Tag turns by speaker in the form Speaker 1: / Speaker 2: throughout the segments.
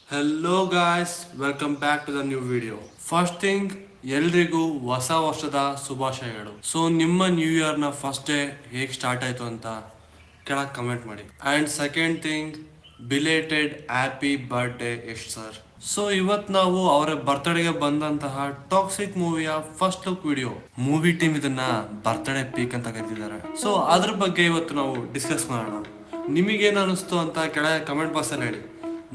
Speaker 1: Hello guys, welcome back to the new video. First thing, ಎಲ್ರಿಗೂ ಹೊಸ ವರ್ಷದ ಶುಭಾಶಯಗಳು. ಸೊ ನಿಮ್ಮ ನ್ಯೂ ಇಯರ್ ನ ಫಸ್ಟ್ ಡೇ ಹೇಗೆ ಸ್ಟಾರ್ಟ್ ಆಯ್ತು ಅಂತ ಕೆಳಗೆ ಕಮೆಂಟ್ ಮಾಡಿ. And second thing, belated happy birthday Yash sir. So ಇವತ್ ನಾವು ಅವರ ಬರ್ತ್ಡೇಗೆ ಬಂದಂತಹ ಟಾಕ್ಸಿಕ್ ಮೂವಿಯ first look video. Movie team ಇದನ್ನ ಬರ್ತ್ಡೇ ಪೀಕ್ ಅಂತ ಕರೀತಿದ್ದಾರೆ. ಸೊ ಅದ್ರ ಬಗ್ಗೆ ಇವತ್ತು ನಾವು ಡಿಸ್ಕಸ್ ಮಾಡೋಣ. ನಿಮಗೇನು ಅನಿಸ್ತು ಅಂತ ಕೆಳಗೆ ಕಮೆಂಟ್ ಬಾಕ್ಸ್ ಅಲ್ಲಿ ಹೇಳಿ.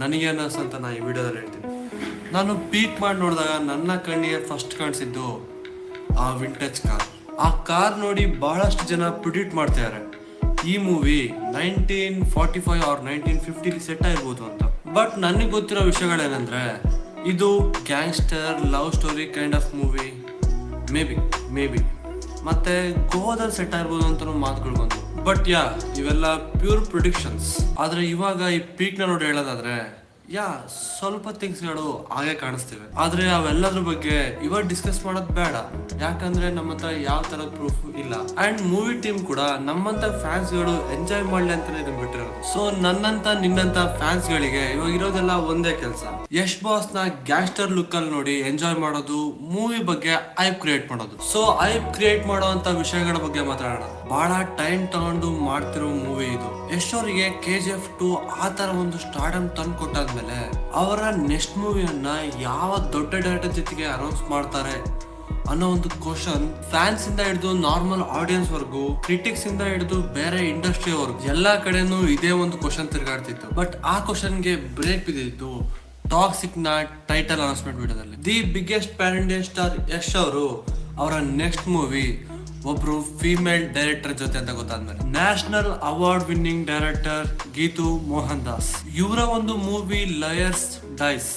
Speaker 1: ನನಗೇನು ಅನಿಸ್ತು ಅಂತ ನಾನು ಈ ವಿಡಿಯೋದಲ್ಲಿ ಹೇಳ್ತೀನಿ. ನಾನು ಪೀಕ್ ಮಾಡಿ ನೋಡಿದಾಗ ನನ್ನ ಕಣ್ಣಿಗೆ ಫಸ್ಟ್ ಕಾಣಿಸಿದ್ದು ಆ ವಿಂಟೇಜ್ ಕಾರ್. ಆ ಕಾರ್ ನೋಡಿ ಬಹಳಷ್ಟು ಜನ ಪ್ರಿಡಿಕ್ಟ್ ಮಾಡ್ತಿದ್ದಾರೆ ಈ ಮೂವಿ 1945 ಆರ್ 1950 ಸೆಟ್ ಆಗಿರ್ಬೋದು ಅಂತ. ಬಟ್ ನನಗೆ ಗೊತ್ತಿರೋ ವಿಷಯಗಳೇನಂದ್ರೆ ಇದು gangster love story kind of movie. May be ಮತ್ತೆ ಗೋವಾದಲ್ಲಿ ಸೆಟ್ ಆಗಿರ್ಬೋದು ಅಂತ ಮಾತುಗಳು ಬಂತು. ಬಟ್ ಇವೆಲ್ಲ ಪ್ಯೂರ್ ಪ್ರಿಡಿಕ್ಷನ್ಸ್. ಆದ್ರೆ ಇವಾಗ ಈ ಪೀಕ್ ನ ನೋಡಿ ಹೇಳೋದಾದ್ರೆ ಸ್ವಲ್ಪ ಥಿಂಗ್ಸ್ಗಳು ಹಾಗೆ ಕಾಣಿಸ್ತಿವೆ. ಆದ್ರೆ ಅವೆಲ್ಲದ್ರ ಬಗ್ಗೆ ಇವಾಗ ಡಿಸ್ಕಸ್ ಮಾಡೋದು ಬೇಡ, ಯಾಕಂದ್ರೆ ನಮ್ಮ ಹತ್ರ ಯಾವ ತರದ ಪ್ರೂಫ್ ಇಲ್ಲ. ಅಂಡ್ ಮೂವಿ ಟೀಮ್ ಕೂಡ ನಮ್ಮಂತ ಫ್ಯಾನ್ಸ್ ಗಳು ಎಂಜಾಯ್ ಮಾಡ್ಲಿ ಅಂತಾನೆ ಇದನ್ನ ಬಿಟ್ಟಿರೋದು. ಸೊ ನನ್ನಂತ ನಿನ್ನಂತ ಫ್ಯಾನ್ಸ್ ಗಳಿಗೆ ಇವಾಗ ಇರೋದೆಲ್ಲ ಒಂದೇ ಕೆಲಸ, ಯಶ್ ಬಾಸ್ ನ ಗ್ಯಾಂಗ್ಸ್ಟರ್ ಲುಕ್ ಅಲ್ಲಿ ನೋಡಿ ಎಂಜಾಯ್ ಮಾಡೋದು, ಮೂವಿ ಬಗ್ಗೆ ಐಪ್ ಕ್ರಿಯೇಟ್ ಮಾಡೋದು. ಸೊ ಐಪ್ ಕ್ರಿಯೇಟ್ ಮಾಡುವಂತ ವಿಷಯಗಳ ಬಗ್ಗೆ ಮಾತಾಡೋಣ. ಬಹಳ ಟೈಮ್ ತಗೊಂಡು ಮಾಡ್ತಿರೋ ಮೂವಿ ಇದು. ಯಶ್ ಅವರಿಗೆ KGF 2 ಆ ತರ ಒಂದು ಸ್ಟಾರ್ಡಮ್ ತಂದು ಕೊಟ್ಟಾದ್ಮೇಲೆ ಅವರ ನೆಕ್ಸ್ಟ್ ಮೂವಿಯನ್ನ ಯಾವ ದೊಡ್ಡ ಡೈರೆಕ್ಟರ್ ಜೊತೆಗೆ ಅನೌನ್ಸ್ ಮಾಡ್ತಾರೆ ಅನ್ನೋ ಒಂದು ಕ್ವಶನ್ ಫ್ಯಾನ್ಸ್ ಇಂದ ಹಿಡಿದು ನಾರ್ಮಲ್ ಆಡಿಯನ್ಸ್ ವರ್ಗು, ಕ್ರಿಟಿಕ್ಸ್ ಇಂದ ಹಿಡಿದು ಬೇರೆ ಇಂಡಸ್ಟ್ರಿ ವರ್ಗು ಎಲ್ಲಾ ಕಡೆನೂ ಇದೇ ಒಂದು ಕ್ವಶನ್ ತಿರುಗಾಡ್ತಿತ್ತು. ಬಟ್ ಆ ಕ್ವಶನ್ಗೆ ಬ್ರೇಕ್ ಬಿದ್ದಿತ್ತು ಟಾಕ್ಸಿಕ್ ನ ಟೈಟಲ್ ಅನೌನ್ಸ್ಮೆಂಟ್ ವಿಡಿಯೋದಲ್ಲಿ. The biggest pan Indian star Yash ಅವರು ಅವರ ನೆಕ್ಸ್ಟ್ ಮೂವಿ ಒಬ್ರು ಫೀಮೇಲ್ ಡೈರೆಕ್ಟರ್ ಜೊತೆ ಅಂತ ಗೊತ್ತಾದ್ಮೇಲೆ national award winning director Geetu Mohan Das ಇವರ ಒಂದು ಮೂವಿ ಲಯರ್ಸ್ ಡೈಸ್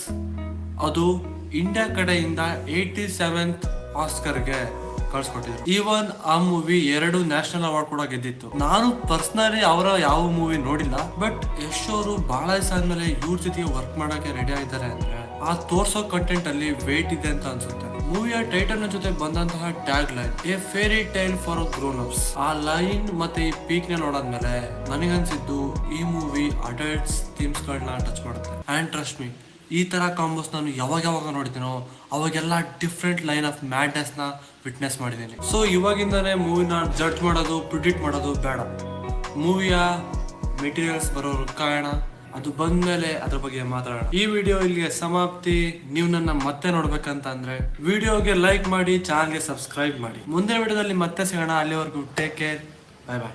Speaker 1: ಅದು ಇಂಡಿಯಾ ಕಡೆಯಿಂದ 87th ಆಸ್ಕರ್ಗೆ ಕಳ್ಸಿಕೊಟ್ಟಿದ್ರು. ಈವನ್ ಆ ಮೂವಿ 2 ನ್ಯಾಷನಲ್ ಅವಾರ್ಡ್ ಕೂಡ ಗೆದ್ದಿತ್ತು. ನಾನು ಪರ್ಸನಲಿ ಅವರ ಯಾವ ಮೂವಿ ನೋಡಿಲ್ಲ, ಬಟ್ ಯಶ್ ಅವರು ಬಹಳ ದಿವಸ ಆದ್ಮೇಲೆ ಇವ್ರ ಜೊತೆಗೆ ವರ್ಕ್ ಮಾಡಕ್ಕೆ ರೆಡಿ ಆಗಿದ್ದಾರೆ ಅಂದ್ರೆ ಆ ತೋರ್ಸೋ ಕಂಟೆಂಟ್ ಅಲ್ಲಿ ವೇಟ್ ಇದೆ ಅಂತ ಅನ್ಸುತ್ತೆ. ಮೂವಿಯ ಟೈಟಲ್ ನ ಜೊತೆ ಬಂದಂತಹ tag line a fairy tale for grown ups, ಆ ಲೈನ್ ಮತ್ತೆ ಈ ಪೀಕ್ ನ ನೋಡಾದ್ಮೇಲೆ ನನಗನ್ಸಿದ್ದು ಈ ಮೂವಿ ಅಡಲ್ಟ್ಸ್ ಥೀಮ್ಸ್ ಗಳನ್ನ ಟಚ್ ಮಾಡುತ್ತೆ. ಅಂಡ್ ಟ್ರಸ್ಟ್ ಮೀ, ಈ ತರ ಕಾಂಬೋಸ್ ನಾನು ಯಾವಾಗ ನೋಡಿದ್ದೀನೋ ಅವಾಗೆಲ್ಲ ಡಿಫ್ರೆಂಟ್ ಲೈನ್ ಆಫ್ ಮ್ಯಾಡ್ನೆಸ್ ನ ವಿಟ್ನೆಸ್ ಮಾಡಿದ್ದೀನಿ. ಸೊ ಇವಾಗಿಂದಾನೇ ಮೂವಿನ ಜಡ್ಜ್ ಮಾಡೋದು, ಪ್ರಿಡಿಕ್ಟ್ ಮಾಡೋದು ಬೇಡ. ಮೂವಿಯ ಮೆಟೀರಿಯಲ್ಸ್ ಬರೋರು ಕಾರಣ, ಅದು ಬಂದ್ಮೇಲೆ ಅದ್ರ ಬಗ್ಗೆ ಮಾತಾಡೋಣ. ಈ ವಿಡಿಯೋ ಇಲ್ಲಿಗೆ ಸಮಾಪ್ತಿ. ನೀವು ನನ್ನ ಮತ್ತೆ ನೋಡ್ಬೇಕಂತ ಅಂದ್ರೆ ವಿಡಿಯೋಗೆ ಲೈಕ್ ಮಾಡಿ, ಚಾನಲ್ಗೆ ಸಬ್ಸ್ಕ್ರೈಬ್ ಮಾಡಿ. ಮುಂದಿನ ವಿಡಿಯೋದಲ್ಲಿ ಮತ್ತೆ ಸಿಗೋಣ. ಅಲ್ಲಿವರೆಗೂ ಟೇಕ್ ಕೇರ್, ಬೈ ಬಾಯ್.